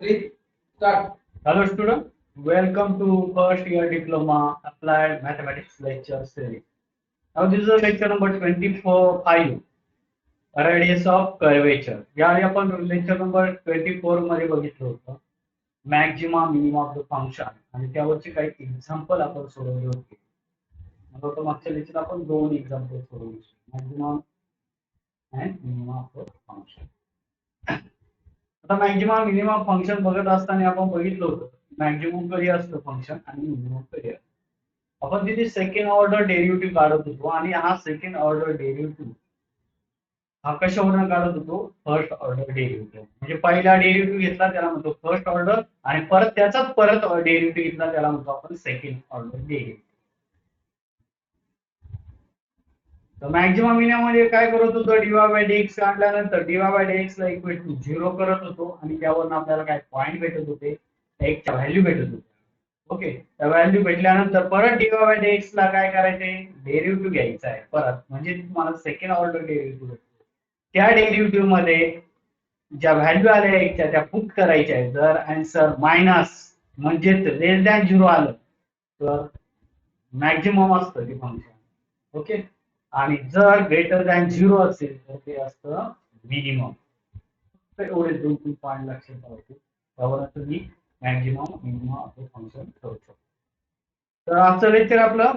Three, start. Hello student, welcome to first year diploma applied mathematics lecture series. Now this is lecture number 24 5 radius of curvature. याआधी आपण lecture number 24 मध्ये बघितलं होतं Maxima minimum of the function आणि त्यावरचे काही example आपण सोडवले होते. मला वाटतं मागच्या लेक्चर आपण दोन एक्झाम्पल सोडवले maximum and minimum of the function. आता मॅक्झिमम मिनिमम फंक्शन बघत असताना आपण बघितलं होतं मॅक्झिमम कधी असतं फंक्शन आणि मिनिमम कधी असतं. आपण तिथे सेकंड ऑर्डर डेरिव्हेटिव्ह काढत होतो आणि हा सेकंड ऑर्डर डेरिव्हेटिव्ह हा कशावरून काढत होतो फर्स्ट ऑर्डर डेरिव्हेटिव्ह. म्हणजे पहिला डेरिव्हेटिव्ह घेतला त्याला म्हणतो फर्स्ट ऑर्डर आणि परत त्याचाच परत डेरिव्हेटिव्ह घेतला त्याला म्हणतो आपण सेकंड ऑर्डर डेरिव्हेटिव्ह. तर मॅक्झिमम मिनिमम मध्ये काय करत होतो डीवाय बाय डीएक्स काढल्यानंतर डीवाय बाय डीएक्स ला इक्वल टू 0 करत होतो आणि त्यावरून आपल्याला काय पॉईंट भेटत होते एक्सच्या व्हॅल्यू भेटत होते. ओके, त्या व्हॅल्यू भेटल्यानंतर परत डीवाय बाय डीएक्स ला काय करायचे डेरिव्हेटिव्ह घ्यायचा आहे परत म्हणजे तुम्हाला सेकंड ऑर्डर डेरिव्हेटिव्ह भेटतो. त्या डेरिव्हेटिव्ह मध्ये ज्या व्हॅल्यू आल्या एक्सच्या त्या पुट करायच्या आहे. जर आन्सर मायनस म्हणजे लेस दॅन 0 आलं तर मॅक्झिमम असतं ते फंक्शन. ओके, आणि जर ग्रेटर दॅन 0 असेल तर ते असतं मिनिमम. तर एवढे दोन तीन पॉईंट लक्षात ठेवायचे त्यावर तुम्ही मॅक्झिमम मिनिमम आपलं फंक्शन ठेवू शकतो. तर आजचं लेक्चर आपलं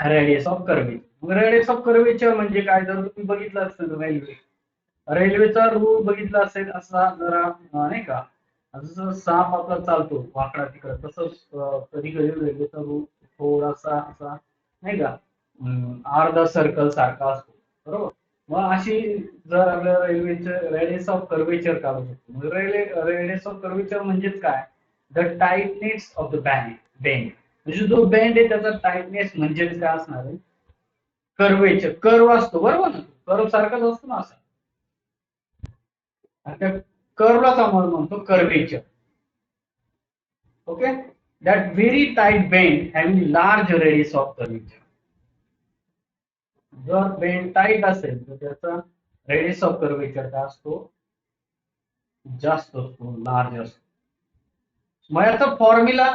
radius of curvature. Radius of curvature म्हणजे काय जर तुम्ही बघितलं असेल रेल्वेचा रूळ बघितला असेल असा जरा नाही का जसं साप आपला चालतो वाकडा तिकडं तसंच कधी कधी रेल्वेचा रूळ थोडासा असा नाही का अर्धा सर्कल सारखा असतो बरोबर. मग अशी जर आपल्या रेल्वेचे रेडियस ऑफ कर्वेचर काढू शकतो. रेडियस ऑफ कर्वेचर म्हणजेच काय the tightness of the bend म्हणजे जो बेंड आहे त्याचा टाइटनेस म्हणजे काय असणार आहे कर्वेचर. कर्व असतो बरोबर ना, कर्व सारखाच असतो ना असा. आणि त्या कर्वलाच आपण म्हणतो curvature. Okay, that very tight bend having large radius of curvature. जर बेंड टाईट असेल तर त्याचा रेडियस ऑफ कर्वेचर काय असतो जास्त असतो लार्ज असतो. मग याचा फॉर्म्युला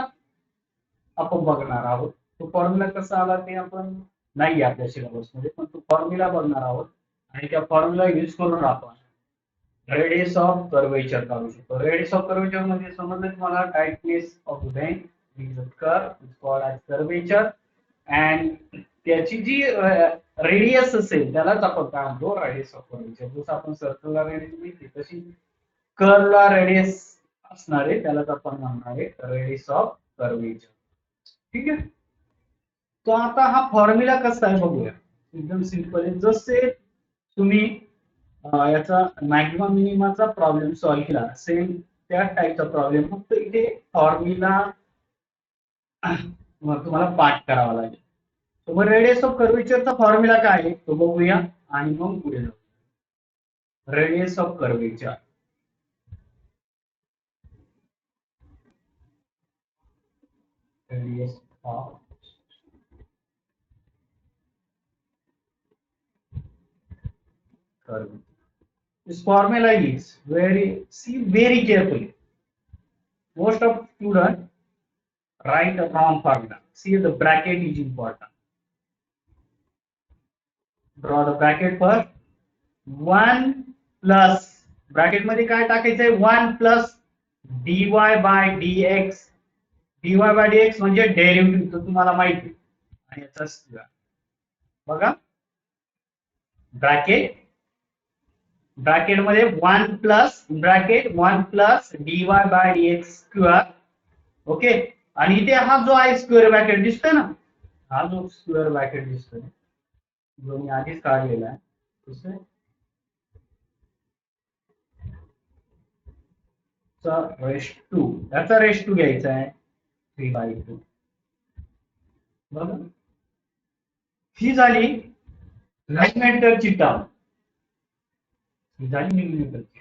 आपण बघणार आहोत. तो फॉर्म्युला कसा आला ते आपण नाही आपल्या सिलेबस मध्ये पण तो फॉर्म्युला बघणार आहोत आणि त्या फॉर्म्युला युज करून आपण रेडियस ऑफ कर्वेचर काढू शकतो. रेडियस ऑफ कर्वेचर म्हणजे समजलं तुम्हाला tightness of the bend is a curve is called as curvature and त्याची जी रेडियस असेल त्यालाच आपण काय म्हणतो रेडियस ऑफ कर्वेचर. जसं आपण सर्कलला रेडियस माहिती तशी कर्वला रेडियस असणार आहे त्यालाच आपण म्हणणार आहे रेडियस ऑफ कर्वेचर. ठीक आहे, तो आता हा फॉर्म्युला कसा आहे बघूया. एकदम सिंपल आहे. जसे तुम्ही याचा मॅक्झिमम मिनिमाचा प्रॉब्लेम सॉल्व्ह केला सेम त्या टाईपचा प्रॉब्लेम फक्त इथे फॉर्म्युला तुम्हाला पाठ करावा लागेल. तर मग रेडियस ऑफ कर्वेचरचा फॉर्म्युला काय आहे तो बघूया आणि मग पुढे जाऊ. Radius of curvature radius of curvature. This formula is very carefully. Most of students write a wrong formula. See the bracket is important. Draw the bracket first. 1 plus bracket मध्ये काय टाकायचंय 1 plus dy by dx. dy by dx म्हणजे derivative तर तुम्हाला माहिती आणि याचा square. बघा ब्रॅकेट ब्रॅकेट मध्ये 1 plus bracket 1 plus dy by dx square. Okay, आणि इथे हा जो आहे स्क्वेअर ब्रॅकेट दिसतोय ना, हा जो स्क्वेअर ब्रॅकेट दिसतोय जो मी आधीच काढलेला आहे दिसतोय रेश टू. याचा रेश टू घ्यायचा आहे 3/2. बघा ही झाली मिलीमीटरची टर्म. ही झाली मिलीमीटरची.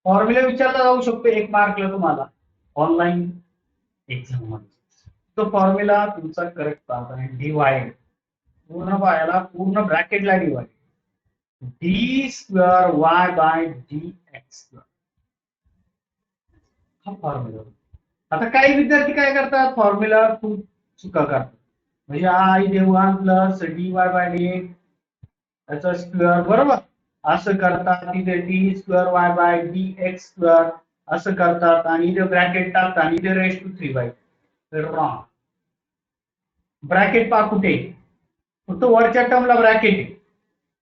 फॉर्म्युला विचारला जाऊ शकतो एक मार्कला तुम्हाला ऑनलाईन एक्झाम मध्ये. तो फॉर्म्युला तुमचा करेक्ट पाहत आहे डिवाइड पूर्ण पायाला पूर्ण ब्रॅकेटला divide D square Y by D x square. हा फॉर्म्युला. आता काही विद्यार्थी काय करतात, फॉर्म्युला खूप चुका करतात. म्हणजे आय इथे 1 प्लस dy बाय dx याचा स्क्वेअर, बरोबर असं करतात. तिथे d square Y by D x square असं करतात आणि इथे ब्रॅकेट टाकतात आणि इथे raise to 3 by. Wrong. Bracket पा कुठे, फक्त वरच्या टर्मला ब्रॅकेट आहे,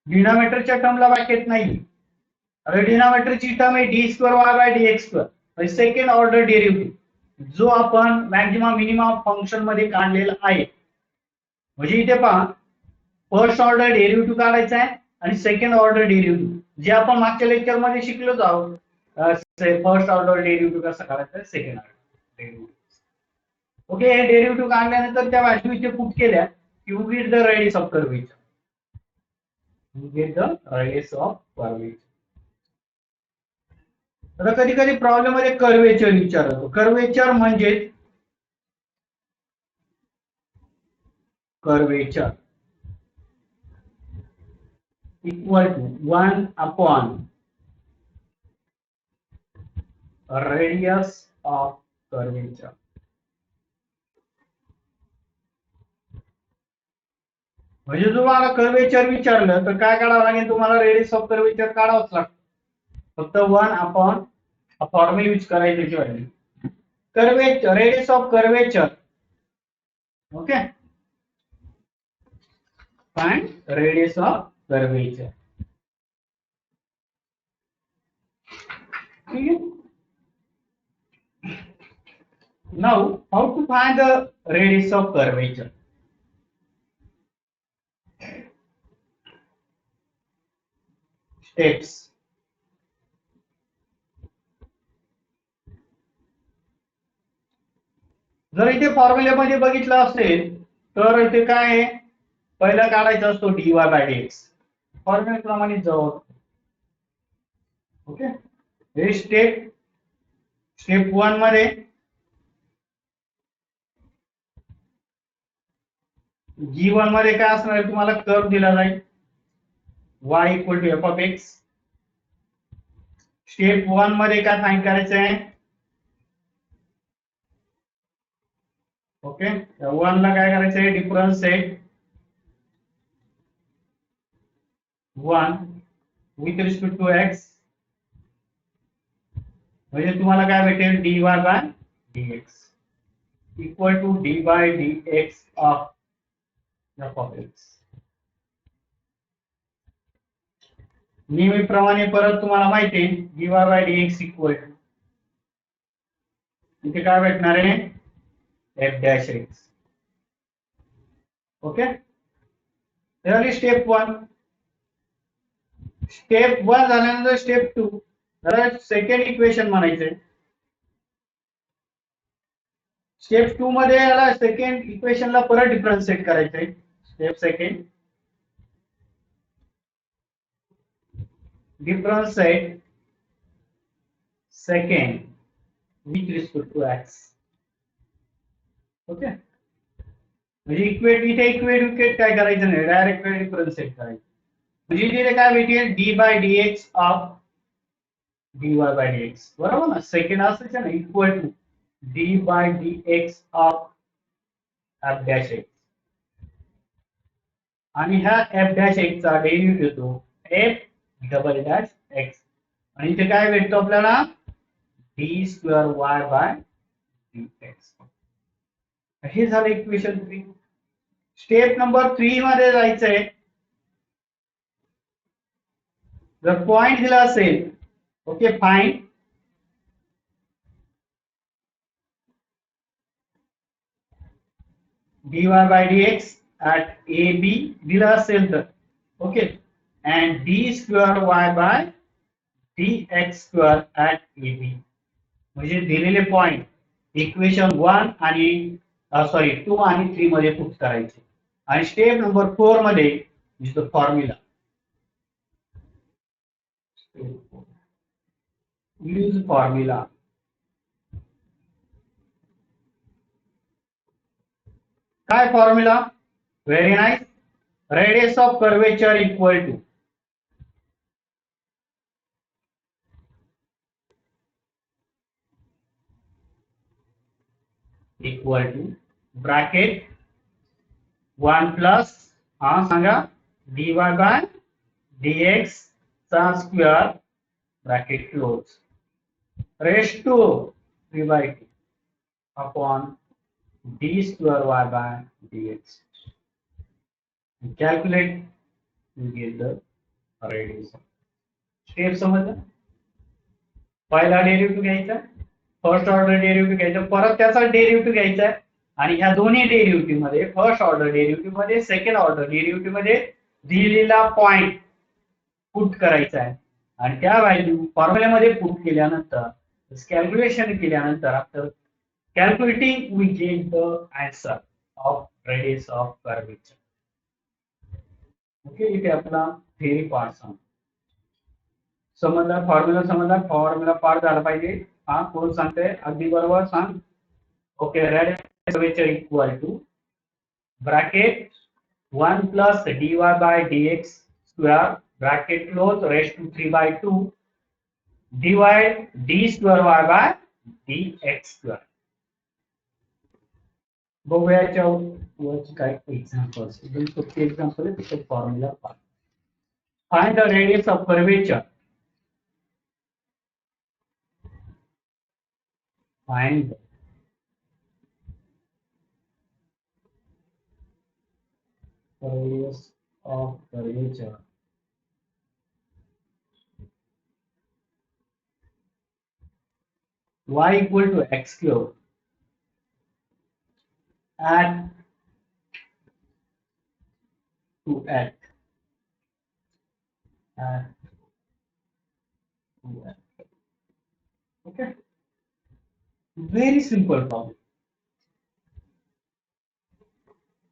डिनॉमिनेटरच्या टर्मला ब्रॅकेट नाही. अरे डिनॉमिनेटरची टर्म आहे D square Y by D x square, second order derivative जो आपण मॅक्झिमम मिनिमम फंक्शन मध्ये काढलेला आहे. म्हणजे इथे पहा, फर्स्ट ऑर्डर डेरिव्हेटिव्ह काढायचा आहे आणि सेकंड ऑर्डर डेरिव्हेटिव्ह जे आपण मागच्या लेक्चर मध्ये शिकलोच आहोत. फर्स्ट ऑर्डर डेरिव्हेटिव्ह कसा काढायचा, सेकंड ऑर्डर डेरिव्हेटिव्ह. ओके, हे डेरिव्हेटिव्ह काढल्यानंतर त्या व्हॅल्यू इथे पुट केल्या, you get the radius of curvature. You get the radius of curvature. आता कधी कधी प्रॉब्लेम मध्ये कर्वेचर विचारतो. कर्वेचर म्हणजे curvature equal to 1 upon radius of curvature. म्हणजे तुम्हाला कर्वेचर विचारलं तर काय काढावं लागेल, तुम्हाला रेडियस ऑफ कर्वेचर काढावंच लागतं. फक्त 1 अपॉन फॉर्म्युला यूज करायची त्याची value. Curvature, radius of curvature. Okay, find radius of curvature. ठीक है. Now, how to find the radius of curvature? Steps. जर इथे फॉर्म्युल्यामध्ये बघितलं असेल तर इथे काय आहे, पहिला काढायचा असतो dy बाय dx. फॉर्म्युल्याप्रमाणे जाऊ. ओके, हे स्टेप 1 मध्ये G1 मध्ये काय असणार आहे, तुम्हाला कर्व दिला जाईल y equal to f of x. Step 1 मध्ये काय फाइंड करायचं आहे, ओके 1 ला काय करायचं आहे, differentiate 1 with respect to x. म्हणजे तुम्हाला काय भेटेल, dy by dx equal to d by D x of f of x. नेहमीप्रमाणे परत तुम्हाला माहिती आहे dy by dx equal to इथे काय भेटणार आहे, एफ डॅश एक्स. ओके, झाली स्टेप 1. स्टेप 1 झाल्यानंतर स्टेप 2 जरा सेकंड इक्वेशन म्हणायचंय. स्टेप 2 मध्ये याला सेकंड इक्वेशनला परत डिफरन्शिएट करायचंय. Step second, differentiate second with respect to x. Okay, म्हणजे इक्वेट काय करायचं नाही, डायरेक्ट डिफरन्शिएट करायचं. म्हणजे इथे काय भेटेल, d by D x of dy by dx, बरोबर ना. सेकंड असायचं ना, equal to d by D x of f dash x. आणि ह्या एफ डॅश एक्स चा डेरिव्हेटिव्ह येतो एफ डबल डॅश एक्स. आणि इथे काय भेटतो आपल्याला, d square Y by D x. हे झालं इक्वेशन 3. स्टेप नंबर 3 मध्ये जायचंय. जर पॉइंट दिला असेल, okay, find dy by dx at AB दिला असेल तर, okay, and d square y by dx square at AB. म्हणजे दिलेले पॉइंट इक्वेशन 1 आणि 2 आणि 3 मध्ये पुट करायचे. आणि स्टेप नंबर 4 मध्ये is the formula. Use formula. काय formula, very nice. Radius of curvature equal to equal to bracket 1 plus सांगा dy बाय dx चा square bracket close raised to 3/2 upon d square y by dx. Calculate, you get the radius. Step समजलं? पहिला derivative घ्यायचा, first order derivative घ्यायचा, परत त्याचा derivative घ्यायचा आणि ह्या दोन्ही डेरिव्हेटिव्ह मध्ये फर्स्ट ऑर्डर डेरिव्हेटिव्ह मध्ये सेकंड ऑर्डर डेरिव्हेटिव्ह मध्ये दिलेला पॉइंट पुट करायचा आहे आणि त्या व्हॅल्यू फॉर्म्युल्यामध्ये पुट केल्यानंतर कॅल्क्युलेशन केल्यानंतर after calculating we get the answer of radius of curvature. Okay, इथे आपला theory part समजला, फॉर्म्युला पार्ट झाला पाहिजे. हा कोण सांगते अगदी बरोबर सांग. Okay, radius of curvature equal to bracket 1 plus dy by dx square bracket close raised to 3/2 divide d square y by dx square. बघूया याच्यावर काय एक्झाम्पल्स, एकदम सोपी एक्झाम्पल आहे, त्याचा फॉर्म्युला पाहू. Find the radius of curvature. Find radius of curvature y equal to x cube add to x add to x. Okay, very simple problem.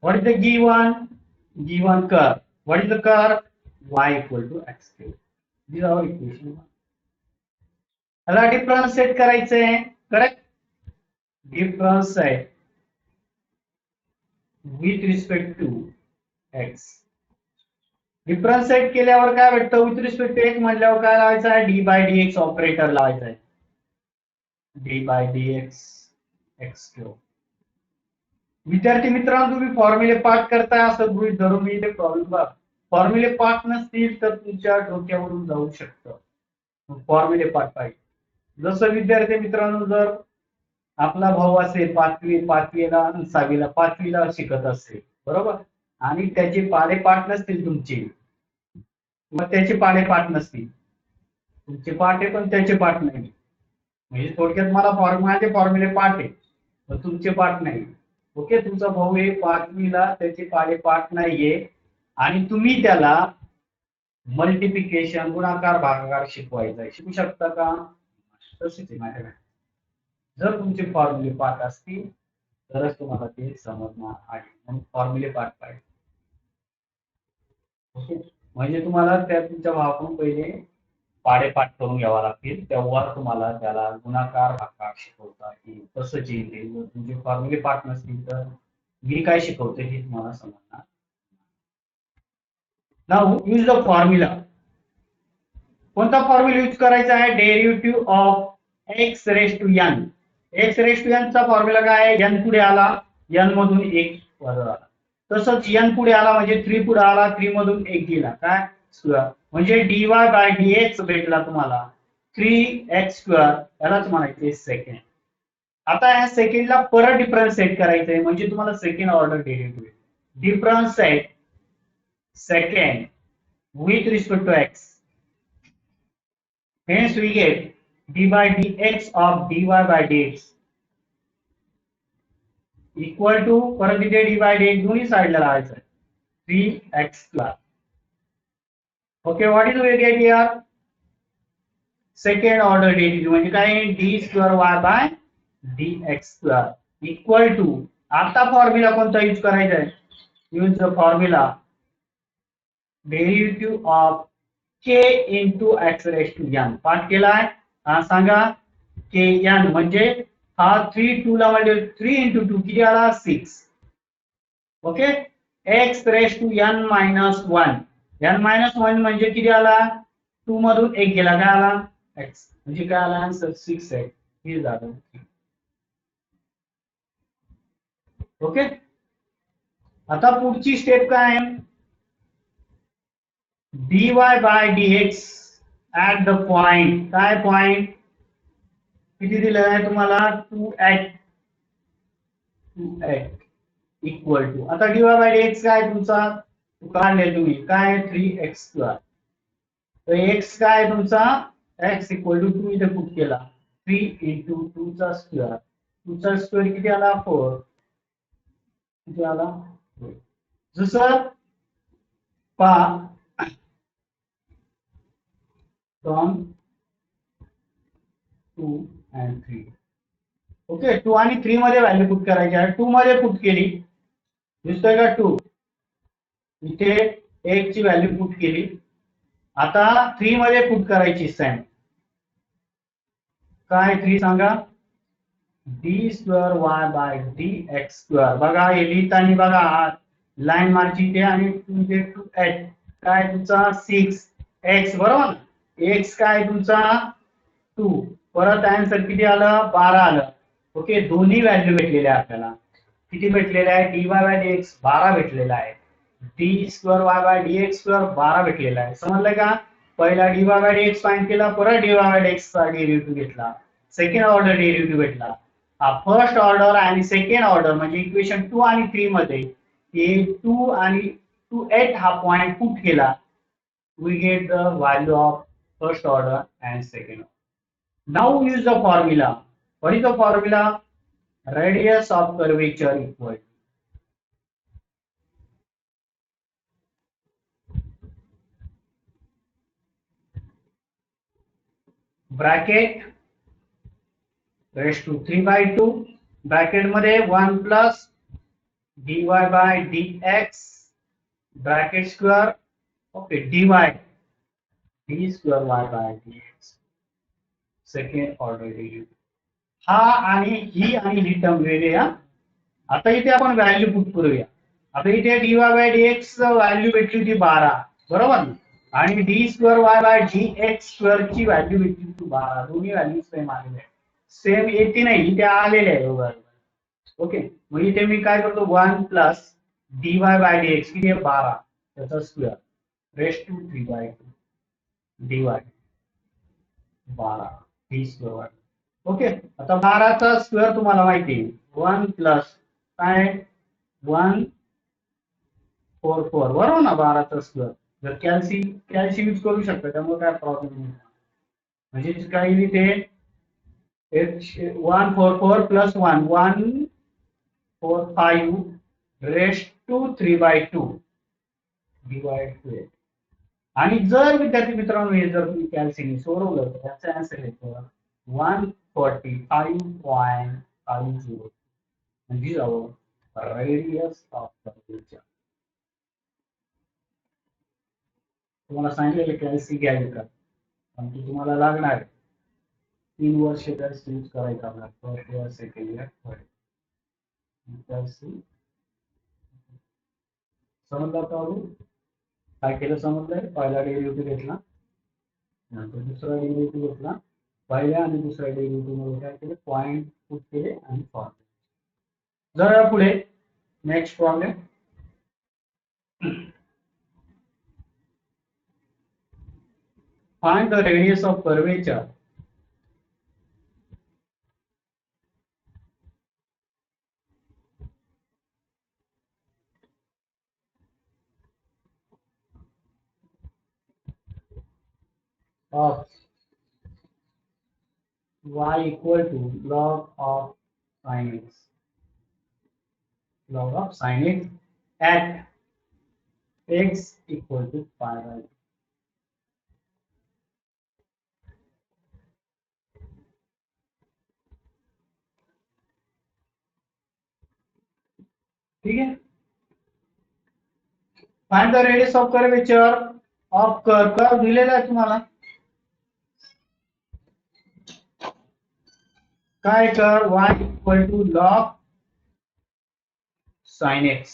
What is the given curve? What is the curve? Y equal to x cube. These are our equation. आता differentiate करायचे आहे, correct? Differentiate with respect to x. Differentiate केल्यावर काय भेटतं? With respect to x म्हटल्यावर काय लावायचं आहे? d बाय dx ऑपरेटर लावायचा आहे. d by dx x cube. विद्यार्थी मित्रांनो, तुम्ही फॉर्म्युले पाठ करताय असं गृहीत धरून मी इथे प्रॉब्लेम फॉर्म्युले पाठ नसतील तर तुमच्या डोक्यावरून जाऊ शकतं. फॉर्म्युले पाठ पाहिजे. जसं विद्यार्थी मित्रांनो, जर आपला भाऊ असेल पाचवीला 5वीला शिकत असेल, बरोबर, आणि त्याचे पाढे-पाठ नसतील तुमचे, मग त्याचे पाढे-पाठ नसतील, तुमचे पाठ आहे पण त्याचे पाठ नाही, म्हणजे थोडक्यात मला फॉर्म्युले पाठ आहे पण तुमचे पाठ नाही. ओके, तुमचा भाऊ आहे 5वीला, त्याचे पाढे-पाठ नाहीये आणि तुम्ही त्याला मल्टिप्लिकेशन, गुणाकार, भागाकार शिकवायचा. शिकू शकता का? तसेच आहे माझ्याकडे. जर तुमचे फॉर्म्युले पाठ असतील तरच तुम्हाला ते समजणार आहे. म्हणून फॉर्म्युले पाठ पाहिजे. ओके, म्हणजे तुम्हाला त्या तुमच्या भावाकडून पहिले पाढे-पाठ करून घ्यावा लागतील, तेव्हा तुम्हाला त्याला गुणाकार, भागाकार शिकवता येईल. तसंच येईल. जर तुमचे फॉर्म्युले पाठ नसतील तर मी काय शिकवतो हे तुम्हाला समजणार. Now use the formula. कोणता फॉर्म्युला यूज करायचा आहे? Derivative of x raise to n. x raise to n चा फॉर्म्युला काय आहे? n पुढे आला, n मधून 1 वजा आला. तसंच n पुढे आला म्हणजे 3 पुढे आला, 3 मधून 1 गेला, काय स्क्वेअर, म्हणजे dy बाय dx भेटला तुम्हाला 3x स्क्वेअर. यालाच म्हणायचे सेकंड. आता ह्या सेकंडला परत डिफरन्स सेट करायचंय, म्हणजे तुम्हाला second order derivative. Differentiate second with respect to x. Hence we get d by dx of dy by dx equal to, परत इथे d by dx दोन्ही साइडला लावायचं आहे, 3x square. Okay, what is we get here? Second order derivative म्हणजे काय? d square y by dx square equal to, आता formula कोणता यूज करायचा आहे? Use the formula derivative of k into x raised to n. पाठ केलाय? हा सांगा. k n म्हणजे हा 3 2 ला म्हणजे 3 into 2 किती आला? 6. Okay, x raised to n minus 1. n minus 1 म्हणजे किती आला? 2 मधून 1 गेला, काय आला? x. म्हणजे काय आला आन्सर? 6 आहे. हे झालं. ओके. आता पुढची स्टेप काय आहे, dy by dx at the point. काय पॉइंट किती दिलेला आहे तुम्हाला, 2 इक्वल टू. आता dy बाय dx काय तुमचा काढले तुम्ही, काय 3x². तर x काय तुमचा, x इक्वल टू 2 इथे पुट केला, 3 इंटू 2 चा स्क्वेअर. 2 चा स्क्वेअर किती आला, 4. किती आला, जसं पहा फ्रॉम 2 and 3. ओके. 2 आणि 3 मध्ये व्हॅल्यू पुट करायची आहे. 2 मध्ये पुट केली, दिसतोय का 2, इथे 1 ची व्हॅल्यू पुट केली. आता 3 मध्ये पुट करायची सेम. काय 3 सांगा, d² y बाय dx². बघा हे लिहिताना बघा लाईन मार्ची इथे आणि तुमचे 2h काय तुमचा 6x बरोबर. x काय तुमचा 2, परत आन्सर किती आलं, 12 आलं. ओके. दोन्ही व्हॅल्यू भेटलेल्या आपल्याला. किती भेटलेल्या आहे, dy बाय dx 12 भेटलेला आहे, d² y बाय dx² 12 भेटलेला आहे. समजलं का. पहिला dy बाय dx फाइंड केला, परत dy बाय dx चा डेरिव्हेटिव्ह घेतला, सेकंड ऑर्डर डेरिव्हेटिव्ह भेटला. फर्स्ट ऑर्डर आणि सेकंड ऑर्डर म्हणजे इक्वेशन 2 आणि 3 मध्ये हे 2 आणि 2h हा पॉइंट पुट केला, we get the value of first order and second order. Now use the formula. What is the formula? Radius of curvature equal bracket raised to 3/2 bracket मध्ये 1 plus dy by dx bracket square. Okay. dy d² y by dx second order derivative. हा आणि ही term वेगळ्या. आता इथे आपण value put करूया. आता इथे dy बाय dx व्हॅल्यू भेटली होती 12 बरोबर, आणि d² y बाय dx² ची व्हॅल्यू भेटली होती 12. दोन्ही व्हॅल्यू सेम आलेल्या आहेत. सेम येते नाही, इथे आलेल्या आहे. ओके. मग इथे मी काय करतो, 1 प्लस dy बाय dx किती आहे 12 त्याचा square raise to 3/2 dy 12 d². Okay. आता 12 चा स्क्वेअर तुम्हाला माहिती आहे, 1 प्लस काय 144 बरोबर ना. 12 चा स्क्वेअर जर कॅल्सी यूज करू शकता, त्यामुळे काय प्रॉब्लेम नाही. म्हणजे काही इथे 144 प्लस 1 145 रेस्ट टू 3/2 dy². आणि जर विद्यार्थी मित्रांनो हे जर तुम्ही कॅल्सीने सोडवलं तर त्याचा आन्सर येतो 145.50. म्हणजे रेडियस ऑफ कर्वेचर. तुम्हाला सांगितलेलं कॅल्सी घ्यायचं का, कारण की तुम्हाला लागणार 3 वर्ष कॅल्सी यूज करायचं आपल्याला, first year second year third. Calci समजला का, काय केलं समजलंय. पहिला डेरिव्हेटिव्ह घेतला, नंतर दुसरा डेरिव्हेटिव्ह घेतला, पहिल्या आणि दुसऱ्या डेरिव्हेटिव्ह मध्ये काय केलं, पॉइंट पुट केले आणि फॉर्म्युला. जरा पुढे next problem. Find the radius of curvature of y equal to log of sin x. Log of sin x at x equal to pi/2. ठीक है. Find the radius of curvature of curve दिलेला आहे तुम्हाला. काय कर y equal to log sin x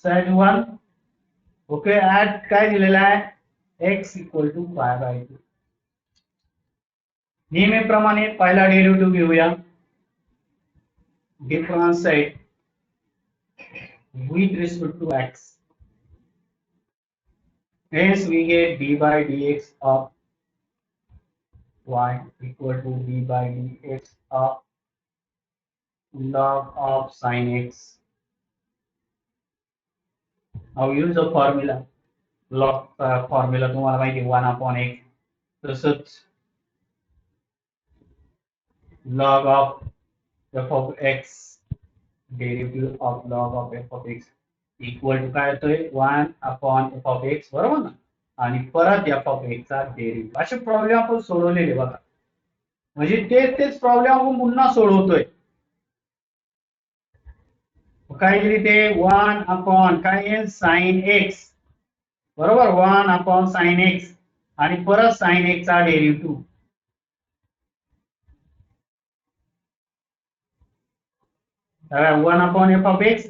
साइड 1. Okay. At काय दिलेला आहे, x इक्वल टू pi/2. नेहमीप्रमाणे पहिला डेरिव्हेटिव्ह घेऊया, difference side with respect to x. Hence we get d by dx of y equal to d by dx of log of sin x. Now use the formula. Log formula तुम्हाला माहिती 1 upon x. तसंच log of f of x, derivative of log of f of x equal to काय येतोय 1 upon f of x, बरोबर ना. आणि परत f of x चा डेरिव्हेटिव्ह. असे प्रॉब्लेम आपण सोडवलेले बघा. म्हणजे तेच प्रॉब्लेम आपण पुन्हा सोडवतोय. काय लिहिते 1 अपॉन काय साइन x, बरोबर 1 अपॉन साइन x आणि परत साइन x चा derivative. One upon F of x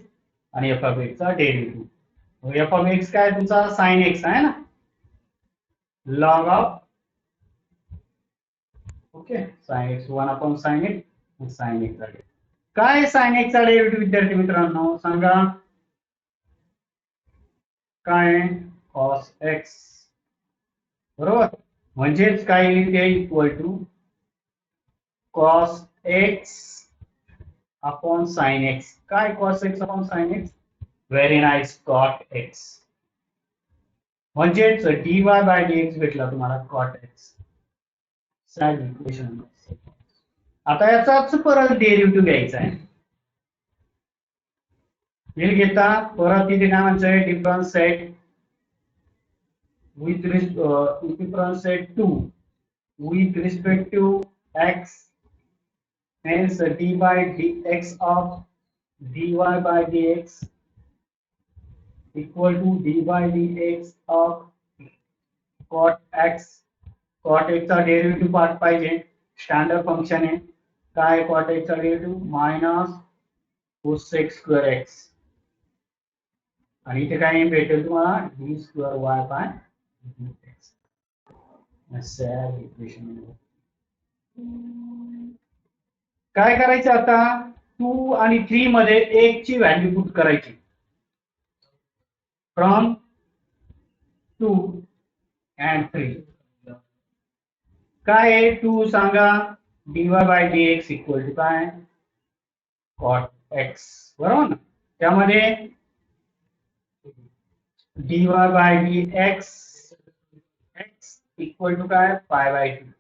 आणि एफ ऑफ एक्स चा डेरिव्हेटिव्ह. एफ ऑफ एक्स काय तुमचा साइन एक्स आहे ना, log of okay sine x 1 upon sine x sine x चा काय साइन एक्स चा डेरिव्हेटिव्ह विद्यार्थी मित्रांनो सांगा काय कॉस एक्स, बरोबर. म्हणजेच काय लिहिते equal to cos X upon sine X. काय cos X upon sine X, very nice cot X. म्हणजेच dy बाय dx भेटला तुम्हाला कॉट एक्स. इक्वेशन. आता याचाच परत डेरिव्हेटिव्ह घ्यायचा आहे. हे घेता परत इथे काय म्हणायचंय difference set with difference set 2 with respect to x, hence d by dx of dy by dx equal to d by dx of cot x. cot x चा डेरिव्हेटिव्ह पार्ट पाहिजे, स्टँडर्ड फंक्शन आहे. काय cot x चा derivative minus cosec square x आणि इथे काय भेटेल तुम्हाला d square y by dx. काय करायचं आता 2 आणि 3 मध्ये 1 ची व्हॅल्यू पुट करायची. फ्रॉम 2 and 3 काय आहे 2 सांगा dy by dx equal to काय cot x, बरोबर ना. त्यामध्ये dy by dx x equal to काय pi by 2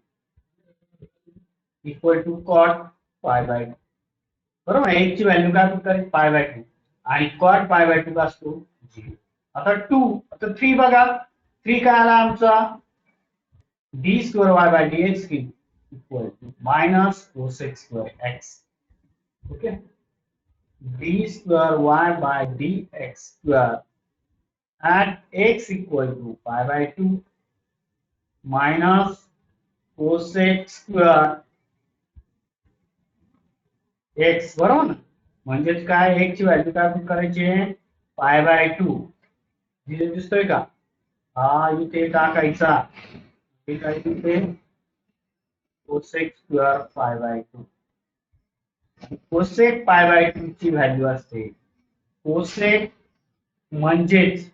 equal to cot pi by 2, बरोबर. एक ची व्हॅल्यू काय पुट करायची पाय बाय 2 आणि कॉट पाय बाय 2 असतो 0. आता 2 आता 3 बघा 3 काय आला आमचा d square y by dx equal to minus cosec square x. Okay d square y by dx square at x equal to pi by 2 minus cosec square x, बरोबर ना. म्हणजेच काय x ची व्हॅल्यू काय पुट करायची पाय by 2 दिसतोय का, हा इथे टाकायचा. हे काय इथे cosec स्क्वेअर पाय बाय 2. cosec पाय बाय 2 ची व्हॅल्यू असते cosec म्हणजेच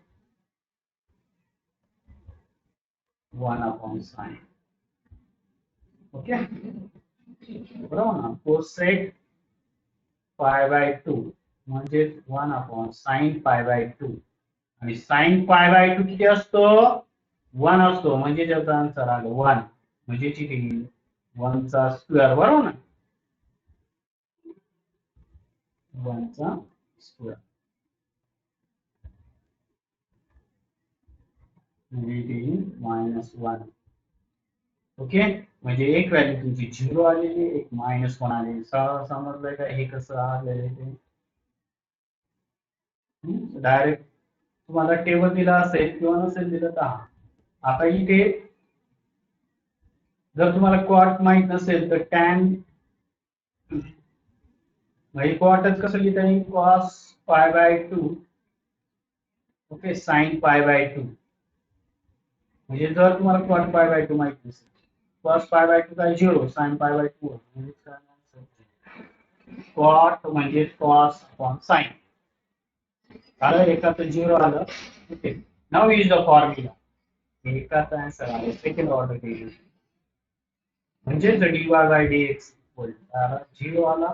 1 अपॉन साइन. ओके बरोबर ना. cosec पाय बाय 2 म्हणजे 1 अपॉन साइन पाय बाय 2 आणि साइन पाय बाय 2 किती असतो 1 असतो. म्हणजे त्याचा आन्सर आला 1 म्हणजे किती 1 चा स्क्वेअर, बरोबर ना. 1 चा स्क्वेअर म्हणजे मायनस 1. ओके म्हणजे एक व्हॅल्यू तुमची 0 आलेली, एक -1 आलेली. समजलंय का हे कसं आलेलं ते. डायरेक्ट तुम्हाला टेबल दिला असेल किंवा नसेल दिलं तर आता इथे जर तुम्हाला कॉट माहित नसेल तर टॅन म्हणजे कॉटच कसं लिहिता येईल cos pi by 2 okay sine pi by 2. म्हणजे जर तुम्हाला कॉट पाय बाय 2 माहित नसेल cos पाय बाय 2 काय 0 sin पाय बाय 2 म्हणजे काय cot म्हणजे cos अपॉन sin. आलं एकाचं 0 आलं. Okay, now use the formula. एकाचा आन्सर आला सेकंड ऑर्डर डेरिव्हेटिव्ह म्हणजेच dy बाय dx इक्वल 0 आला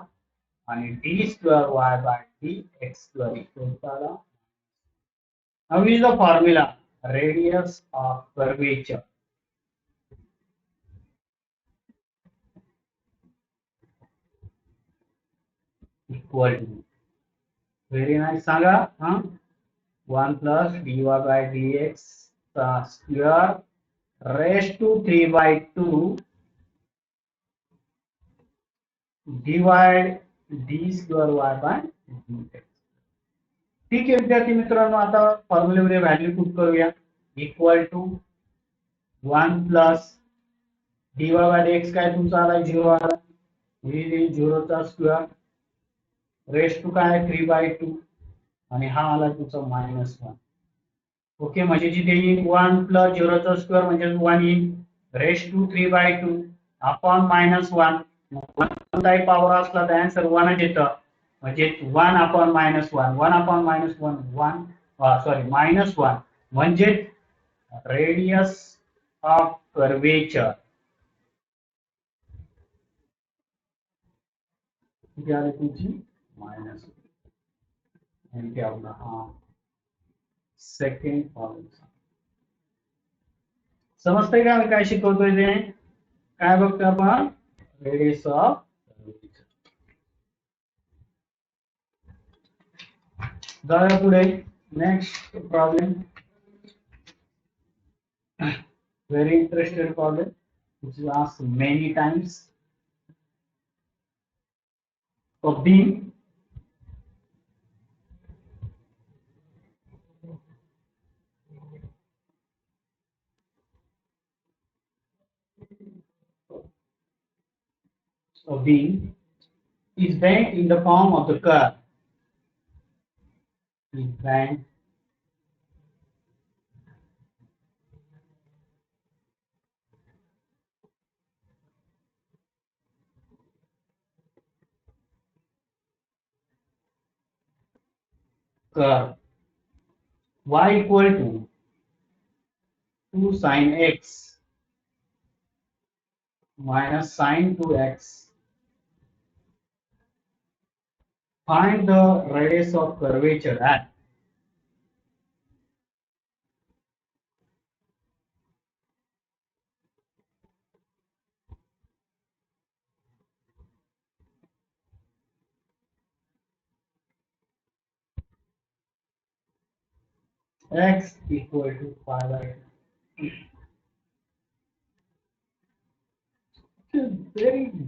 आणि d square y by dx square equal आला. Now use the formula radius of curvature equal to very nice सांगा. 1 plus dy by dx square raise to 3 by 2 divide D square Y by dx. ठीक आहे विद्यार्थी मित्रांनो, आता फॉर्म्युलेमध्ये value put करूया. Equal to 1 plus dy by dx काय तुमचा आला 0 आला. 0 चा स्क्वेअर रेस टू काय 3 बाय 2 आणि हा आला तुमचा -1. ओके, म्हणजे जिथे येईल 1 प्लस 0 चा स्क्वेअर म्हणजे 1 येईल रेस टू 3 बाय 2 अपॉन -1. 1 कोणताही पॉवर असला तर आन्सर 1च येतं. म्हणजे 1 अपॉन -1 1 अपॉन -1 1 सॉरी -1 म्हणजे रेडियस ऑफ कर्वेचर किती आली तुमची मायनस. आणि ते आपला हा सेकंड फॉर्म्युला. समजतंय का मी काय शिकवतोय ते? काय बघतो आपण? Radius of curvature. जाऊया पुढे. Next problem, very interested problem which is asked many times. A beam is bent in the form of the curve. Is bent curve y equal to 2 sin x minus sin 2x. Find the radius of curvature at x equal to 5 by 2.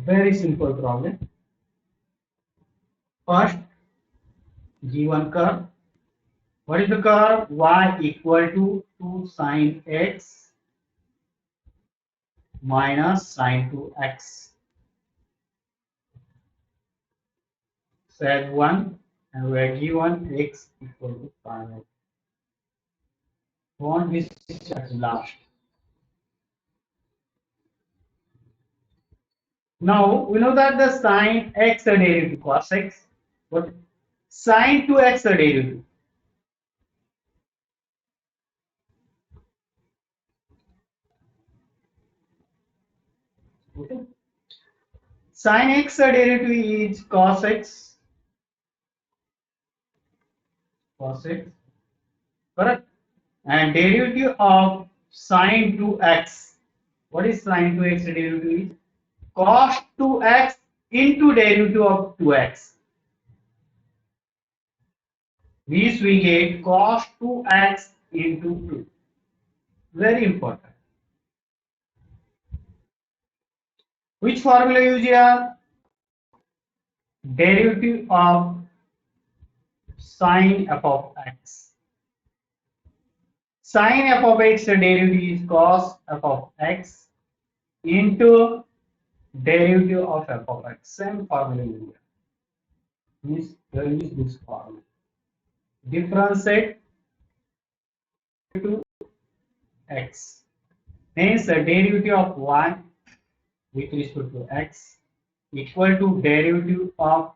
Very simple problem. First, given curve. What is the curve? Y equal to 2 sin x minus sin 2x. Set 1 and we are given x equal to 5. Want this at last. Now we know that the sin x are derivative cos x, but sin 2x are derivative. Okay. Sin x are derivative is cos x. Cos x, correct? And derivative of sin 2x. What is sin 2x derivative? Is cos 2x into derivative of 2x. This we get cos 2x into 2. Very important. Which formula use here? Derivative of sin f of x. Sin f of x derivative is cos f of x into derivative of f of x. Same formula here. Means there is this formula. Differentiate to x. Hence the derivative of y with respect to x equal to derivative of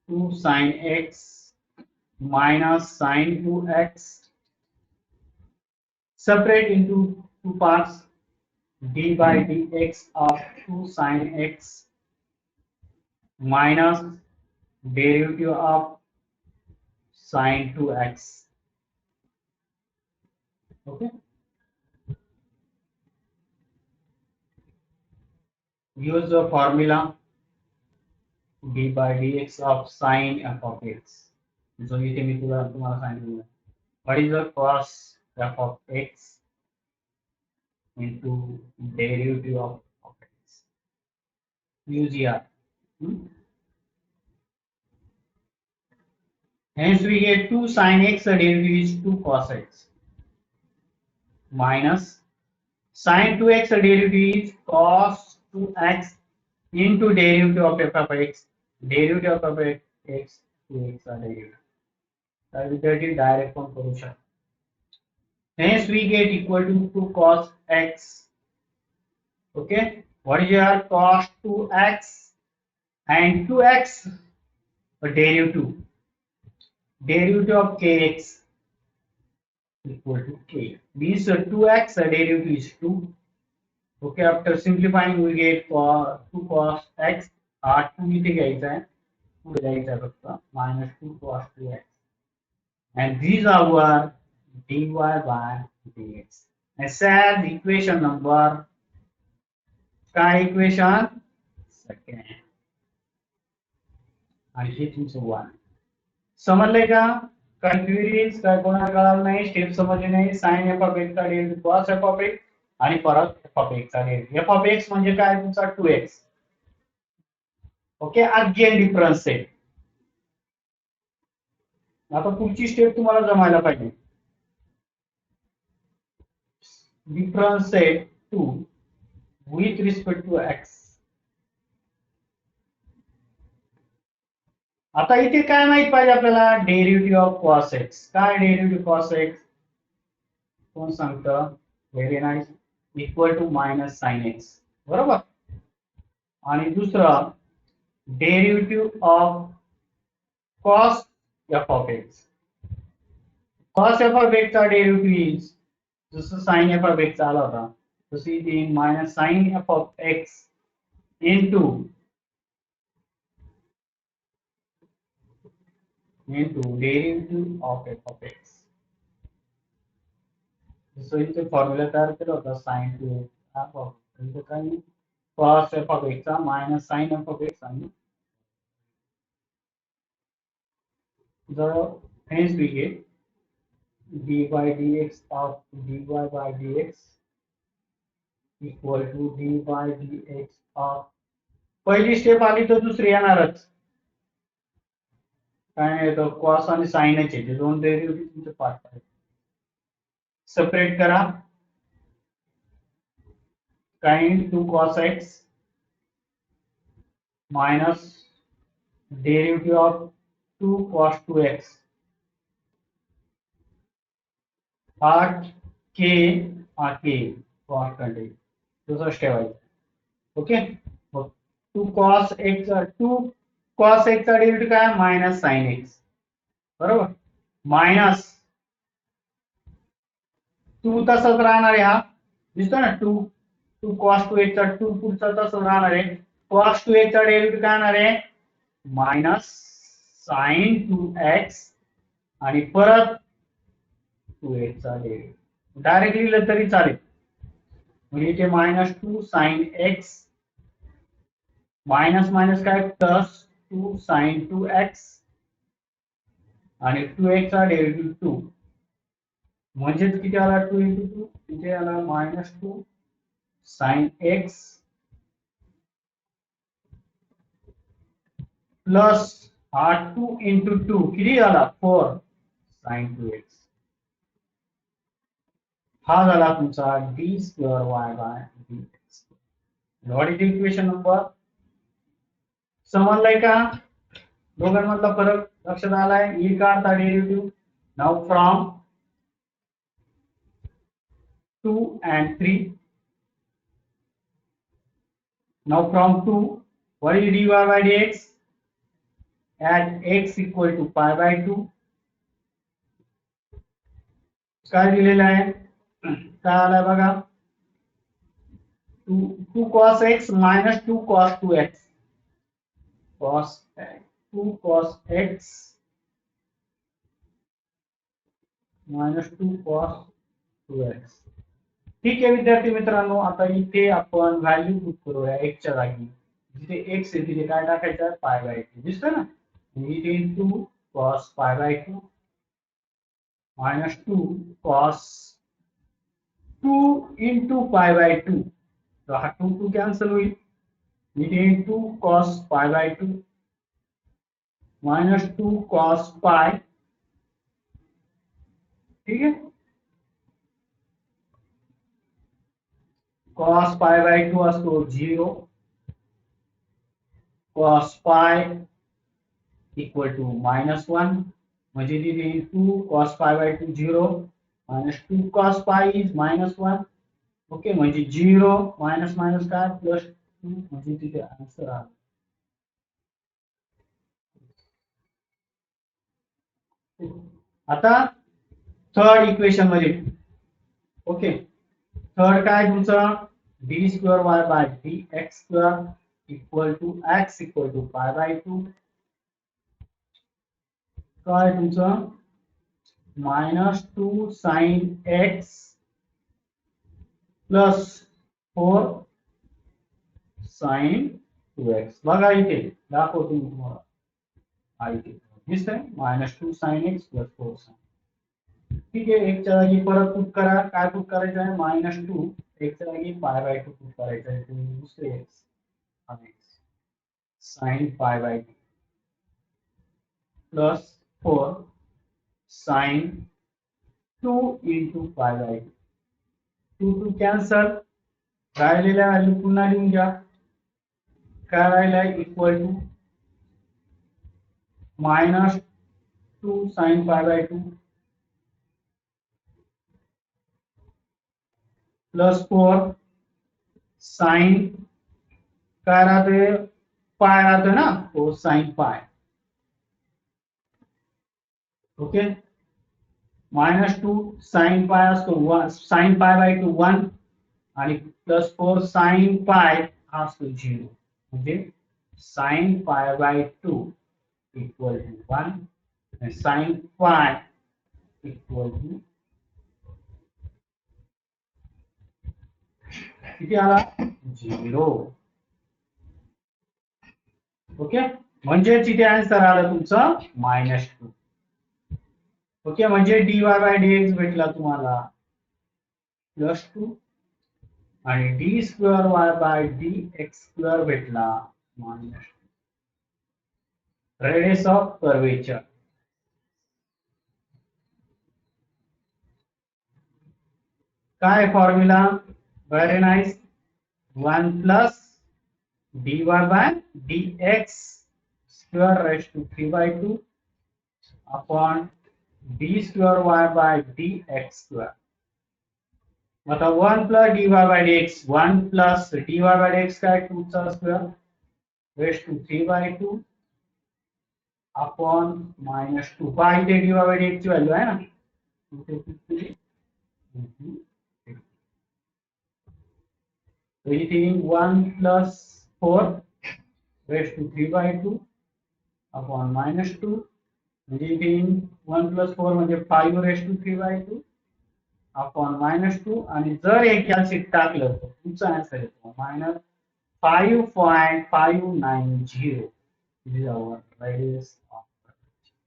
2 sin x minus sine 2x, separate into two parts, d by dx of 2 sine x minus derivative of sine 2x. Okay, use the formula d by dx of sine f of x. So इथे मी तुम्हाला सांगितलं, what is the cos f of x into derivative of x. Use here. Hence we get 2 sin x, the derivative is 2 cos x, minus sin 2x, the derivative is cos 2x into derivative of f of x, derivative of x 2x are derivative. That is direct from solution. Hence we get equal to 2 cos x. Okay, what is your cos 2x and 2x derivative? Derivative of kx equal to k. Means 2x derivative is 2. Okay, after simplifying we get for 2 cos x, 2 इथे घ्यायचा आहे, 2 घ्यायचा आहे फक्त, minus 2 cos 2x. And these are our dy by dx. And set equation number, काय equation? Second. आणि हे तुमचं 1. समजलंय का? कन्फ्युज काय कोणाला कळालं नाही, स्टेप समजले नाही, साइन एफ ऑफ एक्स चा derivative cos F of x आणि परत एफ ऑफ एक्स चा डेरिव्हेटिव्ह. एफ ऑफ एक्स म्हणजे काय तुमचा 2x. Okay, again difference set. आता पुढची स्टेप तुम्हाला जमायला पाहिजे. Difference set 2 with respect to x. आता इथे काय माहित पाहिजे आपल्याला, डेरिव्हेटिव्ह ऑफ cos x. काय डेरिव्हेटिव्ह cos x? कोण सांगतं? Very nice. Equal to minus sine x, बरोबर. आणि दुसरं derivative of cos f of x. cos f of x चा डेरिव्हेटिव्ह जसं साइन f of x आला होता तशी ती minus sine f of x into derivative of f of x. So इथे फॉर्म्युला तयार केला होता साइन 2x f of इथे काय cos f of x चा minus sine f of x आणि hence we get d by dx of dy by dx equal to d by dx of, पहिली step आली तर दुसरी येणारच. काय येतं, cos आणि sin चे जे दोन डेरिव्हेटिव्ह तुमचे पार्ट आहेत, सेपरेट करा. sin 2 cos x minus derivative of 2 cos 2x part k k constant आहे, दुसरं ठेवायचं. Okay, 2 cos x 2 cos x चा डेरिव्हेटिव्ह काय, मायनस साइन x, बरोबर. मायनस 2 तसंच राहणार आहे, हा दिसतो ना 2 cos 2x चा 2 पुढचा तसंच राहणार आहे. cos 2x चा डेरिव्हेटिव्ह काय येणार आहे, मायनस साइन 2x आणि परत 2x चा डेरिव्हेटिव्ह. डायरेक्ट लिहिलं तरी चालेल, म्हणजे इथे minus 2 sine x minus minus काय प्लस 2 साइन 2x आणि 2x चा डेरिव्हेटिव्ह 2, म्हणजे किती आला 2 into 2, इथे आला minus 2 sine x plus 2 into 2 किती झाला 4 साइन 2x. हा झाला तुमचा d square y by dx. What is equation number? समजलंय का? दोघांमधला फरक लक्षात आलाय? ई काढता derivative. Now from 2 and 3. Now from 2, what is dy by dx? At x equal to pi by 2, काय दिलेलं आहे, काय आलाय बघा, 2 cos x minus 2 cos 2x, cos 2 cos x minus 2 cos 2x. ठीक आहे विद्यार्थी मित्रांनो, आता इथे आपण व्हॅल्यू पुट करूया x च्या जागी. जिथे x आहे तिथे काय टाकायचं आहे, पाय बाय 2 दिसतं ना. इथे इंटू cos पाय by 2 minus 2 cos 2 into pi by 2. तो हा 2 कैंसल हुई, इथे into cos pi by 2 minus 2 cos pi. ठीक है, cos pi by 2 असतो 0, cos pi equal to -1, म्हणजे तिथे into cos pi by 2 0 minus 2 cos pi is -1. Okay, म्हणजे 0 मायनस मायनस काय प्लस 2, म्हणजे तिथे आन्सर आला. आता थर्ड इक्वेशन मध्ये, ओके, थर्ड काय तुमचं, d square Y by D x square equal to x equal to pi by 2. काय तुमचं -2 sine x plus 4 sign 2x. बघा इथे दाखवतो मी तुम्हाला, इथे दिसतंय -2 साइन एक्स प्लस 4 साइन. ठीक आहे, एक च्या जागी परत पुट करा, काय पुट करायचं आहे, -2 एक च्या जागी पाय बाय 2 पुट करायचं आहे, तुम्ही दुसरे एक्स आणि sine pi by 2 plus 4 sine 2 into pi by 2. 2 cancel, राहिलेल्या व्हॅल्यू पुन्हा लिहून घ्या. काय राहिलाय, equal to -2 sine pi by 2 plus 4 sine काय राहते, पाय राहते ना, तो साइन पाय. ओके, -2 साइन पाय असतो 1, साइन पाय बाय 2 1 आणि प्लस 4 साइन पाय हा असतो 0, म्हणजे sign pi by 2 equal to 1 आणि साइन पाय इक्वल टू किती आला, 0. ओके, म्हणजे तिथे आन्सर आला तुमचं -2. ओके, म्हणजे dy बाय dx भेटला तुम्हाला +2 आणि D square Y by D x square भेटला -2. Radius of curvature. काय formula, very nice, 1 plus dy by dx square raise to 3/2 upon D square Y by D x square. मतलब 1 plus dy by dx, 1 plus dy by dx का 2 चा square raise to 3/2 upon -2. पहा इथे dy by dx ची value आहे ना, इथे 1 plus 4 raise to 3/2 upon -2, म्हणजे इथे 1 प्लस 4 म्हणजे 5 रेज टू 3/2 अपॉन -2, आणि जर एक कॅल्शियम टाकलं तर तुमचा आन्सर येतो -5.590. This is our radius of curvature.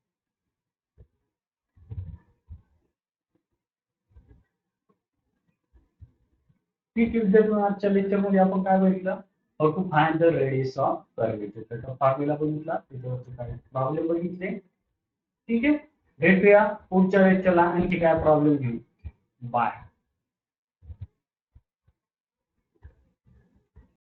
ठीक आहे विद्यार्थ्यांनो, आजच्या लेक्चर मध्ये आपण काय बघितलं, how to find the radius of curvature. त्याचा फॉर्म्युला बघितला, त्याच्यावरती काय प्रॉब्लेम बघितले. ठीक आहे, भेटूया पुढच्या लेक्चरला आणखी काय प्रॉब्लेम घेऊ. बाय.